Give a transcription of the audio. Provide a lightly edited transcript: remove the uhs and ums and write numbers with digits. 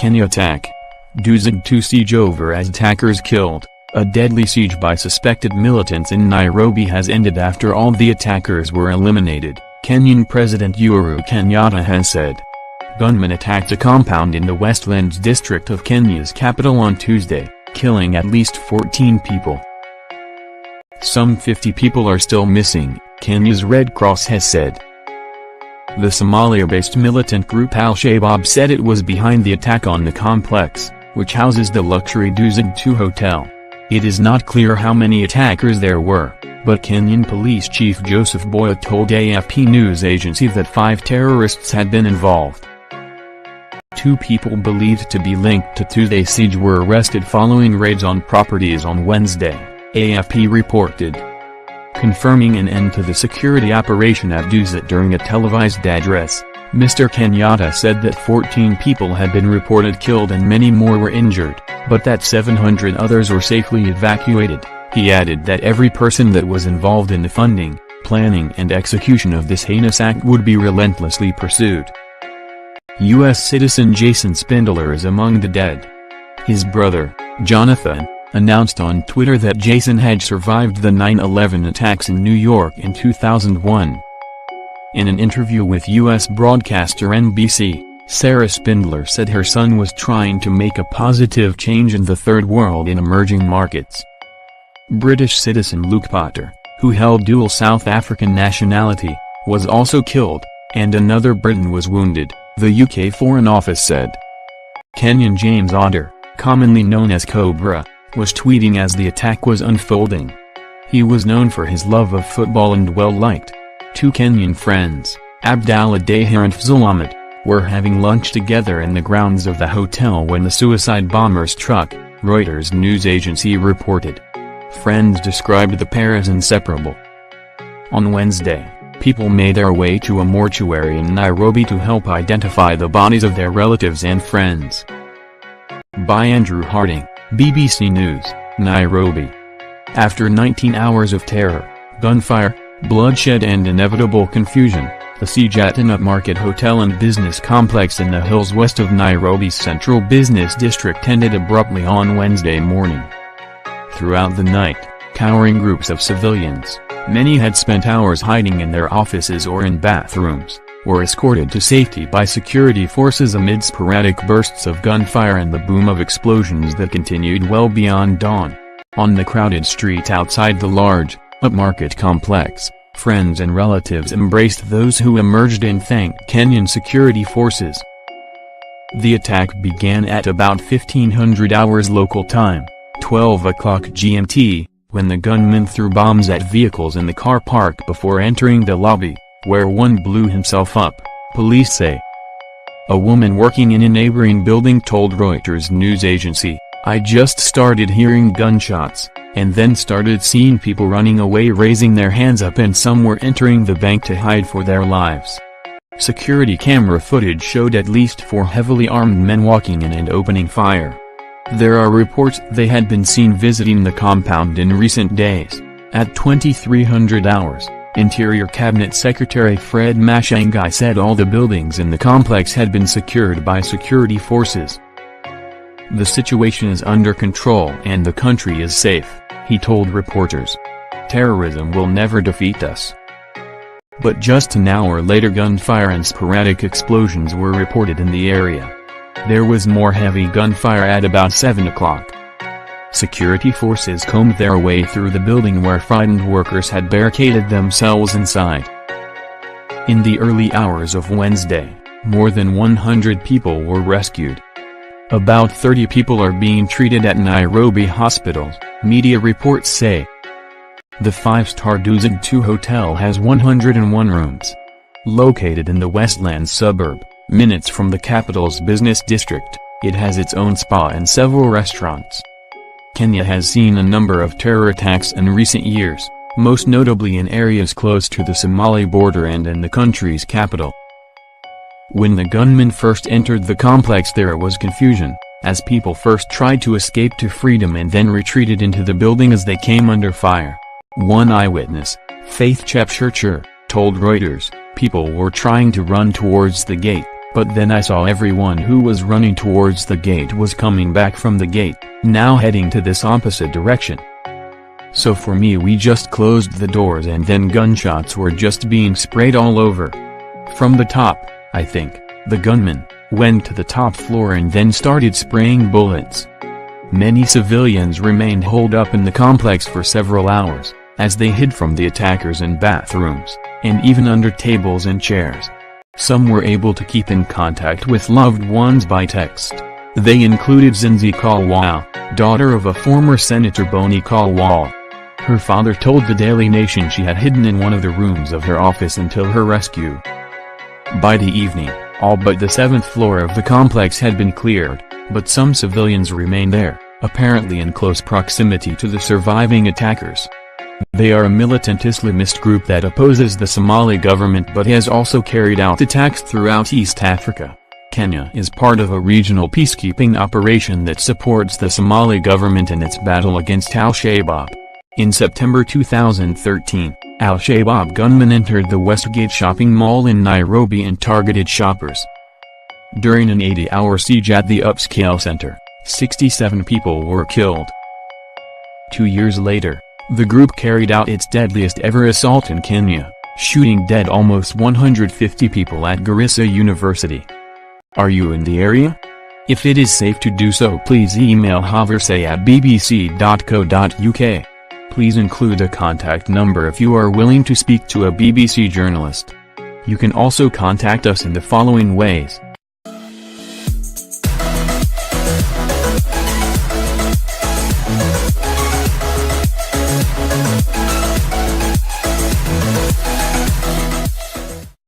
Kenya attack. Dusit 2 siege over as attackers killed. A deadly siege by suspected militants in Nairobi has ended after all the attackers were eliminated, Kenyan President Uhuru Kenyatta has said. Gunmen attacked a compound in the Westlands district of Kenya's capital on Tuesday, killing at least 14 people. Some 50 people are still missing, Kenya's Red Cross has said. The Somalia-based militant group Al-Shabaab said it was behind the attack on the complex, which houses the luxury Dusit 2 hotel. It is not clear how many attackers there were, but Kenyan Police Chief Joseph Boya told AFP news agency that 5 terrorists had been involved. 2 people believed to be linked to Tuesday's siege were arrested following raids on properties on Wednesday, AFP reported. Confirming an end to the security operation at Dusit during a televised address, Mr. Kenyatta said that 14 people had been reported killed and many more were injured, but that 700 others were safely evacuated. He added that every person that was involved in the funding, planning and execution of this heinous act would be relentlessly pursued. U.S. citizen Jason Spindler is among the dead. His brother, Jonathan, announced on Twitter that Jason had survived the 9/11 attacks in New York in 2001. In an interview with U.S. broadcaster NBC, Sarah Spindler said her son was trying to make a positive change in the third world in emerging markets. British citizen Luke Potter, who held dual South African nationality, was also killed, and another Briton was wounded, the UK Foreign Office said. Kenyan James Otter, commonly known as Cobra, was tweeting as the attack was unfolding. He was known for his love of football and well-liked. 2 Kenyan friends, Abdallah Dahir and Fazil Ahmed, were having lunch together in the grounds of the hotel when the suicide bombers struck, Reuters news agency reported. Friends described the pair as inseparable. On Wednesday, people made their way to a mortuary in Nairobi to help identify the bodies of their relatives and friends. By Andrew Harding, BBC News, Nairobi. After 19 hours of terror, gunfire, bloodshed and inevitable confusion, the siege at an upmarket hotel and business complex in the hills west of Nairobi's central business district ended abruptly on Wednesday morning. Throughout the night, cowering groups of civilians, many had spent hours hiding in their offices or in bathrooms, were escorted to safety by security forces amid sporadic bursts of gunfire and the boom of explosions that continued well beyond dawn. On the crowded street outside the large, upmarket complex, friends and relatives embraced those who emerged and thanked Kenyan security forces. The attack began at about 1500 hours local time, 12 o'clock GMT, when the gunmen threw bombs at vehicles in the car park before entering the lobby, where one blew himself up, police say. A woman working in a neighboring building told Reuters news agency, "I just started hearing gunshots, and then started seeing people running away raising their hands up and some were entering the bank to hide for their lives." Security camera footage showed at least 4 heavily armed men walking in and opening fire. There are reports they had been seen visiting the compound in recent days. At 2300 hours, Interior Cabinet Secretary Fred Matiang'i said all the buildings in the complex had been secured by security forces. "The situation is under control and the country is safe," he told reporters. "Terrorism will never defeat us." But just an hour later gunfire and sporadic explosions were reported in the area. There was more heavy gunfire at about 7 o'clock. Security forces combed their way through the building where frightened workers had barricaded themselves inside. In the early hours of Wednesday, more than 100 people were rescued. About 30 people are being treated at Nairobi hospitals, media reports say. The 5-star Dusit 2 hotel has 101 rooms. Located in the Westlands suburb, minutes from the capital's business district, it has its own spa and several restaurants. Kenya has seen a number of terror attacks in recent years, most notably in areas close to the Somali border and in the country's capital. When the gunmen first entered the complex there was confusion, as people first tried to escape to freedom and then retreated into the building as they came under fire. One eyewitness, Faith Chepchirchir, told Reuters, people were trying to run towards the gate, But then I saw everyone who was running towards the gate was coming back from the gate, now heading to this opposite direction. So for me, we just closed the doors and then gunshots were just being sprayed all over. From the top, I think, the gunman went to the top floor and then started spraying bullets. Many civilians remained holed up in the complex for several hours, as they hid from the attackers in bathrooms, and even under tables and chairs. Some were able to keep in contact with loved ones by text. They included Zinzi Kalwal, daughter of a former Senator Boni Kalwal. Her father told the Daily Nation she had hidden in one of the rooms of her office until her rescue. By the evening, all but the 7th floor of the complex had been cleared, but some civilians remained there, apparently in close proximity to the surviving attackers. They are a militant Islamist group that opposes the Somali government but has also carried out attacks throughout East Africa. Kenya is part of a regional peacekeeping operation that supports the Somali government in its battle against al-Shabaab. In September 2013, al-Shabaab gunmen entered the Westgate shopping mall in Nairobi and targeted shoppers. During an 80-hour siege at the upscale center, 67 people were killed. 2 years later, the group carried out its deadliest ever assault in Kenya, shooting dead almost 150 people at Garissa University. Are you in the area? If it is safe to do so, please email haversay@bbc.co.uk. Please include a contact number if you are willing to speak to a BBC journalist. You can also contact us in the following ways.